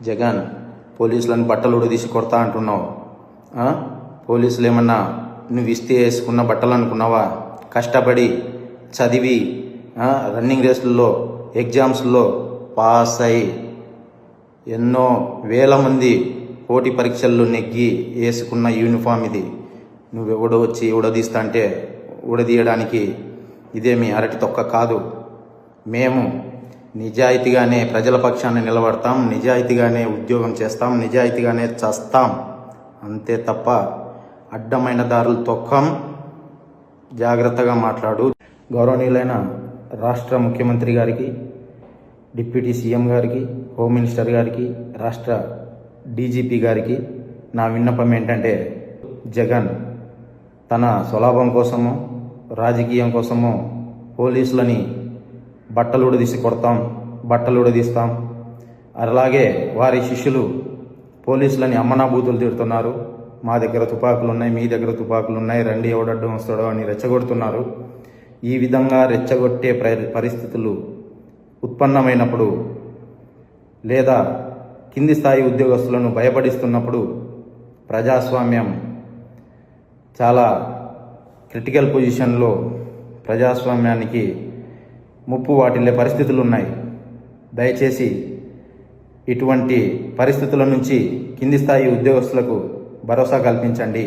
జగన్ పోలీసులను బట్టలు ఉడదీసి కొడతా అంటున్నావు. పోలీసులు ఏమన్నా నువ్వు ఇస్తే వేసుకున్న బట్టలు అనుకున్నావా? కష్టపడి చదివి రన్నింగ్ రేసుల్లో ఎగ్జామ్స్లో పాస్ అయి ఎన్నో వేల మంది పోటీ పరీక్షల్లో నెగ్గి వేసుకున్న యూనిఫామ్ ఇది. నువ్వెవడో వచ్చి ఉడదీస్తా అంటే ఉడదీయడానికి ఇదేమి అరటి తొక్క కాదు. మేము నిజాయితీగానే ప్రజల పక్షాన్ని నిలబడతాం, నిజాయితీగానే ఉద్యోగం చేస్తాం, నిజాయితీగానే చస్తాం. అంతే తప్ప అడ్డమైన దారులు తొక్కం. జాగ్రత్తగా మాట్లాడు. గౌరవనీయులైన రాష్ట్ర ముఖ్యమంత్రి గారికి, డిప్యూటీ సీఎం గారికి, హోమ్ మినిస్టర్ గారికి, రాష్ట్ర డీజీపీ గారికి నా విన్నపం ఏంటంటే, జగన్ తన స్వలాభం కోసమో రాజకీయం కోసమో పోలీసులని బట్టలు ఉడదీసి కొడతాం, బట్టలు ఉడదీస్తాం. అలాగే వారి శిష్యులు పోలీసులని అమ్మనాబూతులు తిడుతున్నారు. మా దగ్గర తుపాకులు ఉన్నాయి, మీ దగ్గర తుపాకులు ఉన్నాయి, రండి ఎవడడ్డం వస్తాడో అని రెచ్చగొడుతున్నారు. ఈ విధంగా రెచ్చగొట్టే పరిస్థితులు ఉత్పన్నమైనప్పుడు లేదా కింది స్థాయి ఉద్యోగస్తులను భయపడిస్తున్నప్పుడు ప్రజాస్వామ్యం చాలా క్రిటికల్ పొజిషన్లో ప్రజాస్వామ్యానికి ముప్పు వాటిల్లే పరిస్థితులు ఉన్నాయి. దయచేసి ఇటువంటి పరిస్థితుల నుంచి కింది స్థాయి ఉద్యోగస్తులకు భరోసా కల్పించండి.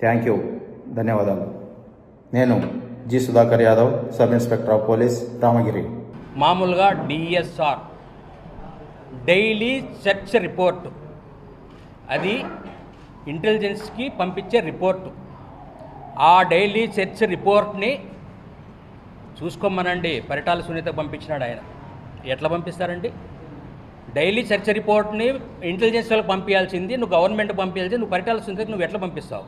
థ్యాంక్ యూ, ధన్యవాదాలు. నేను G Sudhakar Yadav, sub inspector of police, Ramagiri. మామూలుగా డిఎస్ఆర్ డైలీ సెర్చ్ రిపోర్ట్, అది ఇంటెలిజెన్స్కి పంపించే రిపోర్టు. ఆ డైలీ సెర్చ్ రిపోర్ట్ని చూసుకోమనండి. పరిటాల సునీత పంపించినాడు ఆయన. ఎట్లా పంపిస్తారండి? డైలీ సెర్చ్ రిపోర్ట్ని ఇంటెలిజెన్స్ వాళ్ళకి పంపించాల్సింది నువ్వు, గవర్నమెంట్ పంపించాల్సింది నువ్వు. పరిటాల సునీతకి నువ్వు ఎట్లా పంపిస్తావు?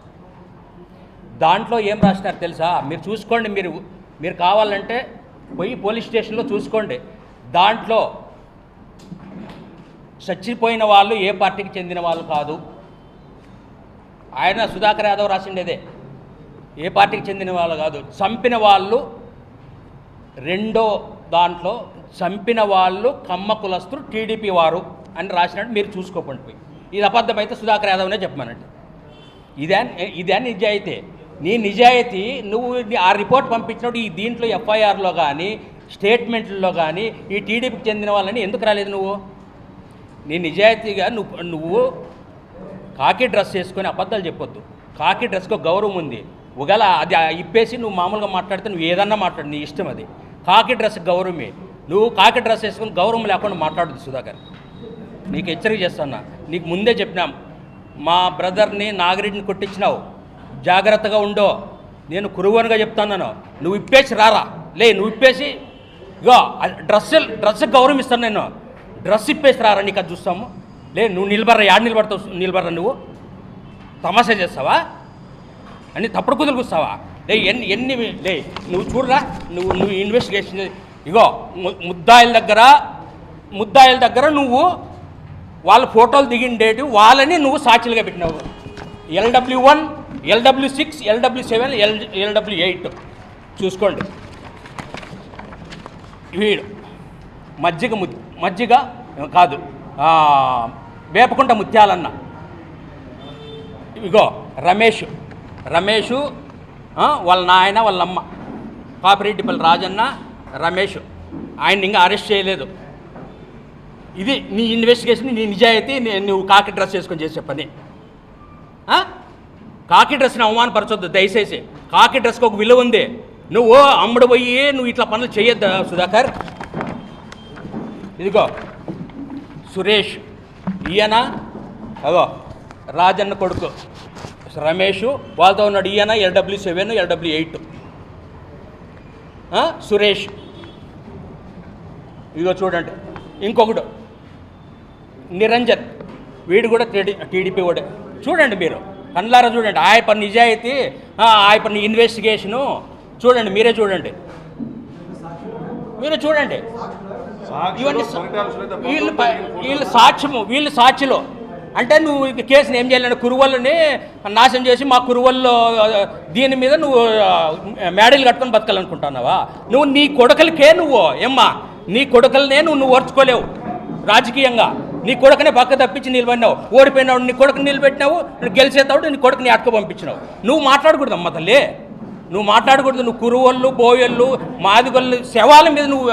దాంట్లో ఏం రాసినారు తెలుసా? మీరు చూసుకోండి. మీరు కావాలంటే పోయి పోలీస్ స్టేషన్లో చూసుకోండి. దాంట్లో చచ్చిపోయిన వాళ్ళు ఏ పార్టీకి చెందిన వాళ్ళు కాదు. ఆయన సుధాకర్ యాదవ్ రాసిండేదే, ఏ పార్టీకి చెందిన వాళ్ళు కాదు. చంపిన వాళ్ళు రెండో దాంట్లో చంపిన వాళ్ళు కమ్మ కులస్తులు, టీడీపీ వారు అని రాసినట్టు మీరు చూసుకోకండి పోయి. ఇది అబద్ధమైతే సుధాకర్ యాదవ్నే చెప్పమనండి. ఇదే నిజాయితీ. నీ నిజాయితీ నువ్వు ఆ రిపోర్ట్ పంపించినప్పుడు ఈ దీంట్లో ఎఫ్ఐఆర్లో కానీ స్టేట్మెంట్లో కానీ ఈ టీడీపీకి చెందిన వాళ్ళని ఎందుకు రాలేదు నువ్వు? నీ నిజాయితీగా నువ్వు కాకి డ్రెస్ వేసుకొని అబద్ధాలు చెప్పొద్దు. కాకి డ్రెస్కు గౌరవం ఉంది. ఒకవేళ అది ఇప్పేసి నువ్వు మామూలుగా మాట్లాడితే నువ్వు ఏదన్నా మాట్లాడు, నీ ఇష్టం. అది కాకి డ్రెస్ గౌరవమే. నువ్వు కాకి డ్రెస్ వేసుకొని గౌరవం లేకుండా మాట్లాడదు సుధాకర్. నీకు హెచ్చరిక చేస్తున్నా. నీకు ముందే చెప్పినాం, మా బ్రదర్ని నాగిరెడ్డిని కొట్టించినావు, జాగ్రత్తగా ఉండో. నేను కురువనుగా చెప్తాను. నువ్వు ఇప్పేసి రారా, లే నువ్వు ఇప్పేసి ఇగో డ్రెస్ గౌరవం ఇస్తాను. నేను డ్రెస్ ఇప్పేసి రారా, నీకు అది చూస్తాము. లే నువ్వు నిలబడరా, యాడ్ నిలబడరా నువ్వు తమాషా చేస్తావా? అన్ని తప్పుడు కుదురు కూస్తావా? లే ఎన్ని లే నువ్వు చూడరా, నువ్వు ఇన్వెస్టిగేషన్. ఇగో ముద్దాయిల దగ్గర నువ్వు వాళ్ళ ఫోటోలు దిగిండేటి వాళ్ళని నువ్వు సాక్షులుగా పెట్టినావు. LW1, LW6, LW7, LW8 చూసుకోండి. వీడు మజ్జిగ కాదు, వేపకుంట ముత్యాలన్న. ఇగో రమేష్ వాళ్ళ నాయన వాళ్ళమ్మ పాపిరెడ్డిపల్లి రాజన్న రమేష్. ఆయన ఇంకా అరెస్ట్ చేయలేదు. ఇది నీ ఇన్వెస్టిగేషన్, నీ నిజాయితీ. నువ్వు కాకి డ్రెస్ వేసుకొని చేసే పని. కాకి డ్రెస్ని అవమానపరచొద్దు దయచేసి. కాకి డ్రెస్కి ఒక విలువ ఉంది. నువ్వు అమ్ముడు పోయి నువ్వు ఇట్లా పనులు చేయొద్దు సుధాకర్. ఇదిగో సురేష్, ఈయన అగో రాజన్న కొడుకు రమేష్, వాళ్ళతో ఉన్నాడు ఈయన LW7, LW8 సురేష్. ఇదిగో చూడండి. ఇంకొకడు నిరంజన్, వీడు కూడా టీడీపీ వాడే. చూడండి, మీరు కళ్ళారా చూడండి. ఆయన పని నిజాయితీ, ఆయన పని ఇన్వెస్టిగేషను చూడండి. మీరే చూడండి. ఇవన్నీ వీళ్ళు సాక్షులు. అంటే నువ్వు కేసుని ఏం చేయాలంటే కురువల్ని నాశనం చేసి మా కురువల్లో దీని మీద నువ్వు మేడలు కట్టుకొని బతకాలనుకుంటున్నావా? నీ కొడుకులకే నువ్వు నీ కొడుకులనే నువ్వు ఓర్చుకోలేవు రాజకీయంగా. నీ కొడుకునే పక్క తప్పించి నిలబడినావు, ఓడిపోయినావు నీ కొడుకుని నిలబెట్టినావు, నువ్వు గెలిచేతావు నీ కొడుకుని అటుకు పంపించినావు. నువ్వు మాట్లాడకూడదు అమ్మ తల్లి, నువ్వు మాట్లాడకూడదు. నువ్వు కురువళ్ళు, బోయళ్ళు, మాదిగళ్ళు శవాల మీద నువ్వు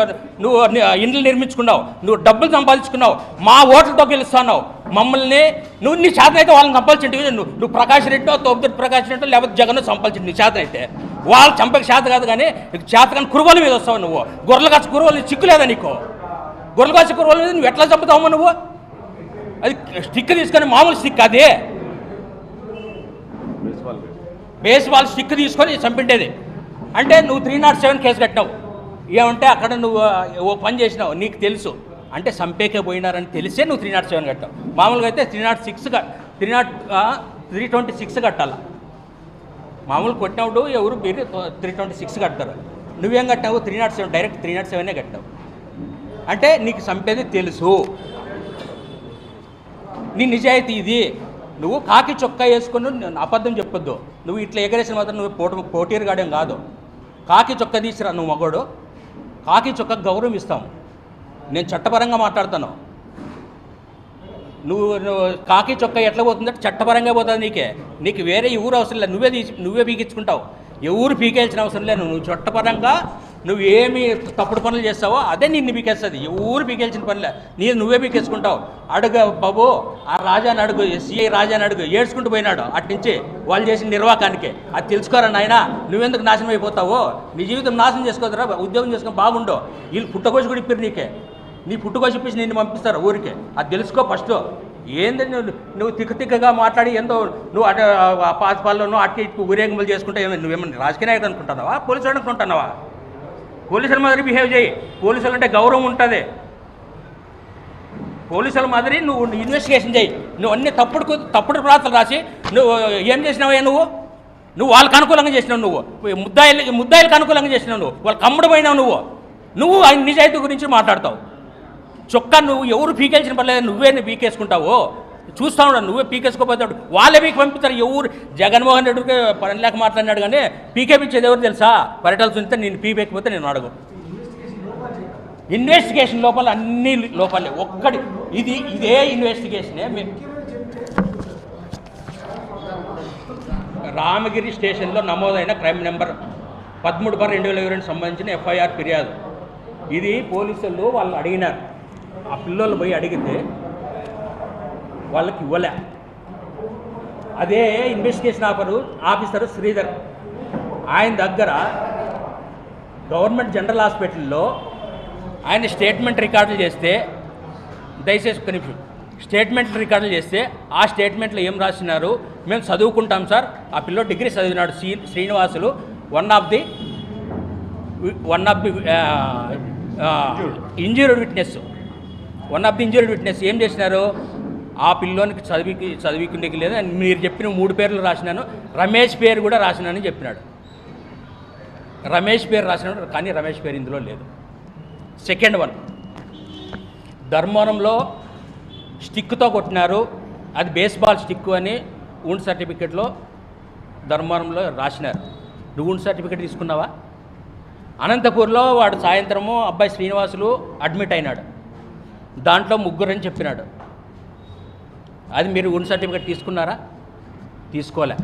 ఇండ్లు నిర్మించుకున్నావు, నువ్వు డబ్బులు సంపాదించుకున్నావు, మా ఓట్లతో గెలుస్తున్నావు మమ్మల్ని. నువ్వు నీ చేత అయితే వాళ్ళని సంపాదించండి. నువ్వు ప్రకాష్ రెడ్డో, తోపుదొడ్డి ప్రకాష్ రెడ్డో, లేకపోతే జగన్ సంపాదించండి నీ చేత అయితే. వాళ్ళు చంపక చేత కాదు, కానీ నీకు చేత కానీ కురువల మీద వస్తావు. నువ్వు గొర్రెలు కాసి కురువలు చిక్కులేదా నీకు? గొర్రెలు కాసి కురువల మీద నువ్వు ఎట్లా చంపుతావమ్మా నువ్వు? అది స్టిక్ తీసుకొని, మామూలు స్టిక్ అదే బేస్బాల్ స్టిక్ తీసుకొని చంపిండేది. అంటే నువ్వు 307 కేసు కట్టినావు. ఏమంటే అక్కడ నువ్వు ఓ పని చేసినావు, నీకు తెలుసు అంటే చంపేకే పోయినారని తెలిసే నువ్వు 307 కట్టావు. మామూలుగా అయితే 326 కట్టాల. మామూలు కొట్టినప్పుడు ఎవరు మీరు 326 కడతారు. నువ్వేం కట్టావు? 307, డైరెక్ట్ 307 కట్టావు. అంటే నీకు చంపేది తెలుసు, నీ నిజాయితీ ఇది. నువ్వు కాకి చొక్కా వేసుకొని అబద్ధం చెప్పొద్దు. నువ్వు ఇట్లా ఎగరేసిన మాత్రం నువ్వు పోటీరు గాడేం కాదు. కాకి చొక్కా తీసిరా నువ్వు మగోడు. కాకి చొక్కా గౌరవం ఇస్తాము. నేను చట్టపరంగా మాట్లాడుతాను. నువ్వు కాకి చొక్కా ఎట్లా పోతుందంటే చట్టపరంగా పోతుంది. నీకు వేరే ఊరు అవసరం లేదు. నువ్వే పీకించుకుంటావు. ఎవరు పీకేయాల్సిన అవసరం లేదు. నువ్వు చట్టపరంగా నువ్వు ఏమి తప్పుడు పనులు చేస్తావో అదే నిన్ను పీకేస్తుంది. ఎవరు పీకేయాల్సిన పనిలే, నువ్వే పీకేసుకుంటావు. అడుగు బాబు, ఆ రాజాని అడుగు, సిఐ రాజాని అడుగు, ఏడ్చుకుంటూ పోయినాడు అట్నుంచి వాళ్ళు చేసిన నిర్వాకానికి. అది తెలుసుకోరా నాయన, నువ్వెందుకు నాశనం అయిపోతావో? నీ జీవితం నాశనం చేసుకోదురా, ఉద్యోగం చేసుకొని బాగుండవు. వీళ్ళు పుట్టకోసి కూడా ఇప్పారు నీకే. నీ పుట్టుకోసి ఇప్పించి నిన్ను పంపిస్తారు ఊరికే. అది తెలుసుకో ఫస్ట్. ఏందని నువ్వు తిక్కగా మాట్లాడి ఏందో నువ్వు అటు పాస్పాల్లోనూ అటు ఇటు ఊరేగింపులు చేసుకుంటే నువ్వేమన్నా రాజకీయ నాయకుడు అనుకుంటున్నావా? పోలీసులు అనుకుంటున్నావా? పోలీసుల మాదిరి బిహేవ్ చేయి. పోలీసులు అంటే గౌరవం ఉంటుంది. పోలీసుల మాదిరి నువ్వు ఇన్వెస్టిగేషన్ చేయి. నువ్వు అన్ని తప్పుడు ప్రాంతాలు రాసి నువ్వు ఏం చేసినావే? నువ్వు వాళ్ళకి అనుకూలంగా చేసినావు. నువ్వు ముద్దాయిలకు అనుకూలంగా చేసినావు. నువ్వు వాళ్ళకి అమ్ముడు పోయినావు. నువ్వు ఆయన నిజాయితీ గురించి మాట్లాడతావు. చొక్కా నువ్వు ఎవరు పీకేల్సిన పర్లేదు, నువ్వే పీకేసుకుంటావు. చూస్తా ఉన్నాడు, నువ్వే పీకేసుకోపోతాడు. వాళ్ళే పీకి పంపిస్తారు. ఎవరు జగన్మోహన్ రెడ్డికి పని లేక మాట్లాడినాడు, కానీ పీకేపించేది ఎవరు తెలుసా? పరిటాలు సునీత. నేను పీకేకపోతే నేను అడుగు. ఇన్వెస్టిగేషన్ లోపల అన్ని లోపాలే. ఇదే ఇన్వెస్టిగేషనే. రామగిరి స్టేషన్లో నమోదైన క్రైమ్ నెంబర్ 13/2022 సంబంధించిన ఎఫ్ఐఆర్ ఫిర్యాదు. ఇది పోలీసులు వాళ్ళు అడిగినారు. ఆ పిల్లలు పోయి అడిగితే వాళ్ళకి ఇవ్వలే. అదే ఇన్వెస్టిగేషన్ ఆఫీసరు శ్రీధర్, ఆయన దగ్గర గవర్నమెంట్ జనరల్ హాస్పిటల్లో ఆయన స్టేట్మెంట్ రికార్డులు చేస్తే, దయచేసి ఒక నిమిషం, స్టేట్మెంట్ రికార్డులు చేస్తే ఆ స్టేట్మెంట్లో ఏం రాసినారు? మేము చదువుకుంటాం సార్. ఆ పిల్లోడు డిగ్రీ చదివినాడు. Srinivasulu one of the injured witness. ఏం చేసినారు? ఆ పిల్లోనికి చదివికుండేకి లేదు. మీరు చెప్పిన 3 పేర్లు రాసినాను, రమేష్ పేరు కూడా రాసినానని చెప్పినాడు. రమేష్ పేరు రాసినాడు, కానీ రమేష్ పేరు ఇందులో లేదు. సెకండ్ వన్, ధర్మవరంలో స్టిక్తో కొట్టినారు, అది బేస్బాల్ స్టిక్ అని ఊండ్ సర్టిఫికెట్లో ధర్మవరంలో రాసినారు. నువ్వు ఊండ్ సర్టిఫికెట్ తీసుకున్నావా? అనంతపూర్లో వాడు సాయంత్రము అబ్బాయి శ్రీనివాసులు అడ్మిట్ అయినాడు. దాంట్లో 3 అని చెప్పినాడు. అది మీరు ఊండ్ సర్టిఫికెట్ తీసుకున్నారా? తీసుకోలే.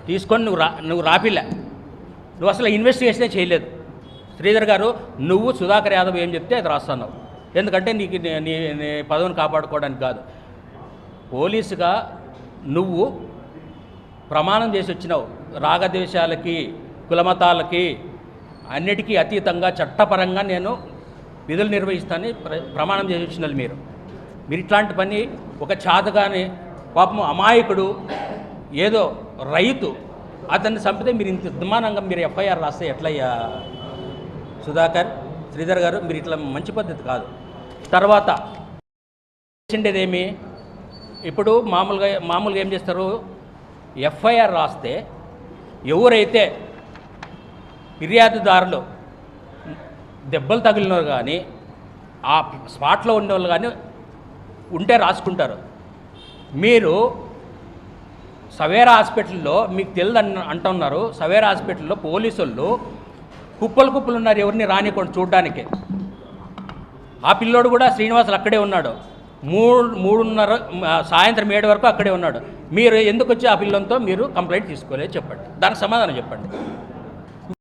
తీసుకొని నువ్వు రాపిలే. నువ్వు అసలు ఇన్వెస్టిగేషనే చేయలేదు. శ్రీధర్ గారు, నువ్వు సుధాకర్ యాదవ్ ఏం చెప్తే అది రాస్తున్నావు. ఎందుకంటే నీకు నీ పదవిని కాపాడుకోవడానికి కాదు. పోలీసుగా నువ్వు ప్రమాణం చేసి వచ్చినావు. రాగద్వేషాలకి, కులమతాలకి అన్నిటికీ అతీతంగా చట్టపరంగా నేను విధులు నిర్వహిస్తానని ప్రమాణం చేసి వచ్చినారు మీరు ఇట్లాంటి పని ఒక చాతగాని పాపం అమాయకుడు ఏదో రైతు అతన్ని చంపితే మీరు ఇంత దుమానంగా మీరు ఎఫ్ఐఆర్ రాస్తే ఎట్లయ్యా? సుధాకర్, శ్రీధర్ గారు, మీరు ఇట్లా మంచి పద్ధతి కాదు. తర్వాత చేసిండేదేమి? ఇప్పుడు మామూలుగా ఏం చేస్తారు? ఎఫ్ఐఆర్ రాస్తే ఎవరైతే ఫిర్యాదుదారులు దెబ్బలు తగిలినవారు కానీ ఆ స్పాట్లో ఉండేవాళ్ళు కానీ ఉంటే రాసుకుంటారు. మీరు సవేరా హాస్పిటల్లో మీకు తెలియదు అంటున్నారు. సవేరా హాస్పిటల్లో పోలీసులు కుప్పలు ఉన్నారు ఎవరిని రానికుండా చూడడానికి. ఆ పిల్లోడు కూడా శ్రీనివాసులు అక్కడే ఉన్నాడు. మూడున్నర సాయంత్రం 7 వరకు అక్కడే ఉన్నాడు. మీరు ఎందుకు వచ్చి ఆ పిల్లలతో మీరు కంప్లైంట్ తీసుకోలేదు చెప్పండి, దానికి సమాధానం చెప్పండి.